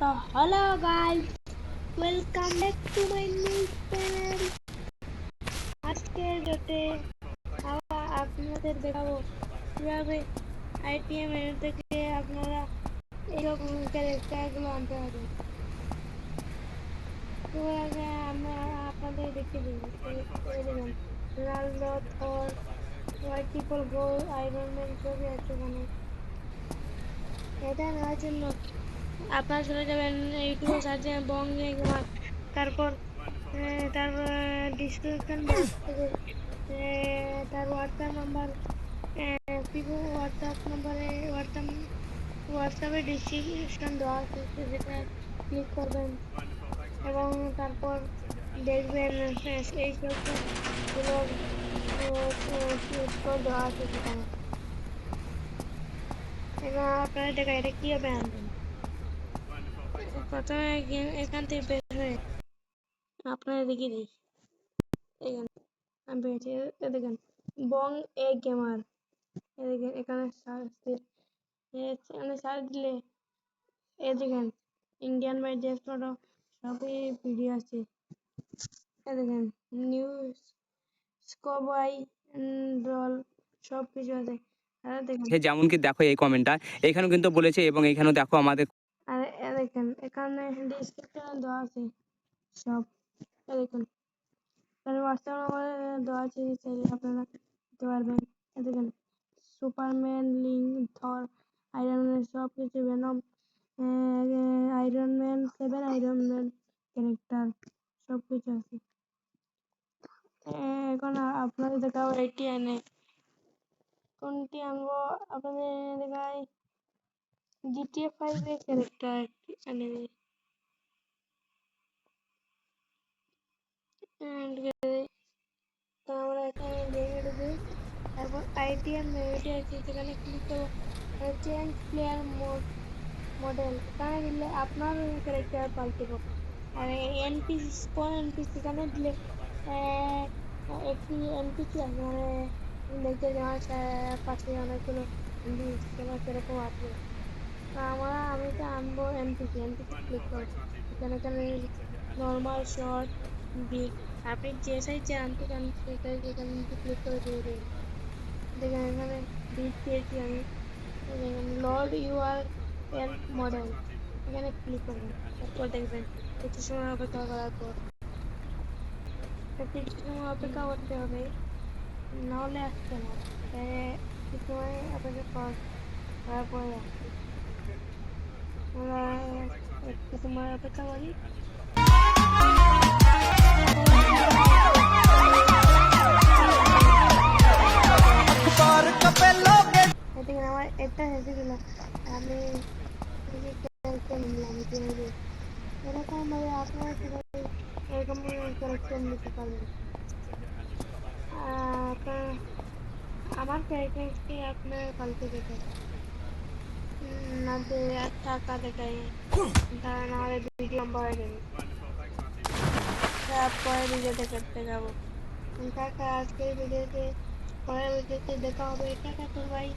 তো hello guys, welcome back to my new channel. আজকের ডেটে আপনাদের দেখাবো কিভাবে আইটিএম মেনু থেকে আপনারা এইরকম ক্যারেক্টারগুলো আনতে পারবেন। তো আগে আমরা আপনাদের দেখে দিই। এই দেখুন, রোনাল্ডো, থর, ট্রিপল গোল, আয়রন ম্যান সবই আছে এখানে। এটা নেওয়ার জন্য আপনারা চলে যাবেন ইউটিউবে সার্চে বঙ্গে গেমার, তারপর তার ডিসক্রিপশন বক্স থেকে তার হোয়াটসঅ্যাপ নাম্বার, হোয়াটসঅ্যাপ নাম্বারে হোয়াটসঅ্যাপে ডিসক্রিপশন দেওয়া আছে, যেটা ক্লিক করবেন এবং তারপর দেখবেন এই সবগুলোর উত্তর দেওয়া আছে সেখানে। এবার আপনারা দেখা এটা কীভাবে আনবেন। প্রথমে এখান থেকে বের হয়ে আপনারা দেখিয়ে দিই। এখানে আমি পেয়েছি, দেখেন বং এ গেমার, দেখেন এখানে সার্চ দিলে দেখেন ইন্ডিয়ান বাই ডেস ফটো সবই ভিডিও আছে। দেখেন নিউজ স্কোবাই রল সব কিছু আছে। আর দেখেন যেমন কি দেখো এই কমেন্টটা এখানেও কিন্তু বলেছে এবং এখানেও দেখো আমাদের আর দেখেন এখানে ডিসক্রিপশনে দেওয়া আছে সব। দেখুন তার হোয়াটসঅ্যাপ নাম্বার দেওয়া আছে, চাইলে আপনারা দিতে পারবেন। দেখেন সুপারম্যান, লিঙ্ক, থর, আয়রন ম্যান সব কিছু, venom, iron man 7 iron man character সব কিছু আছে। এখন আপনাদের দেখাবো এটি এনে কোনটি আনবো। আপনাদের দেখাই GTA 5 এর ক্যারেক্টার এনে দিই। তো আমরা এখানে গেমে ঢুকি, তারপর আইটিএম মেনুটি আছে, সেখানে ক্লিক করবো। চেঞ্জ প্লেয়ার মডেল এখানে দিলে আপনার ক্যারেক্টার পাল্টে পাবো। আর এনপিসি কোন এনপিসি এখানে দিলে একটি এনপিসি আছে, মানে দেখতে যাওয়ার পাশে অনেকগুলো এনপিসি সেরকম আছে। তো আমি তো আনবো এনপিসি ক্লিক করবো। এখানে নর্মাল, শর্ট, বিগ, আপনি যে সাইজে আনতে চান সেই সাইজ এখানে ক্লিক করে দিয়ে দেবেন। দেখেন এখানে বিগ দিয়েছি আমি। দেখেন লোড ইউআর এল মডেল, এখানে ক্লিক করবেন। তারপর দেখবেন কিছু সময় অপেক্ষা করার পর কিছু সময় অপেক্ষা করতে হবে, নাহলে আসছে না। কিছু সময় অপেক্ষা করার পরে আসছে। আমরা একটু সময় অপেক্ষা করি। দেখেন আমার এটা হেসে গেল, আমি নিলাম। এরকম ভাবে আপনারা কিভাবে এরকম ক্যারেক্টার নিতে পারবেন। আমার ক্যারেক্টারকে আপনার কালকে দেখাই না, যে টাকা দেখাই, তারা না হলে ভিডিও লম্বা হয়ে যাবে। তারপরে ভিডিওতে করতে যাবো। টাকা আজকের ভিডিওতে, পরের ভিডিওতে দেখা হবে। টাকা তো ভাই।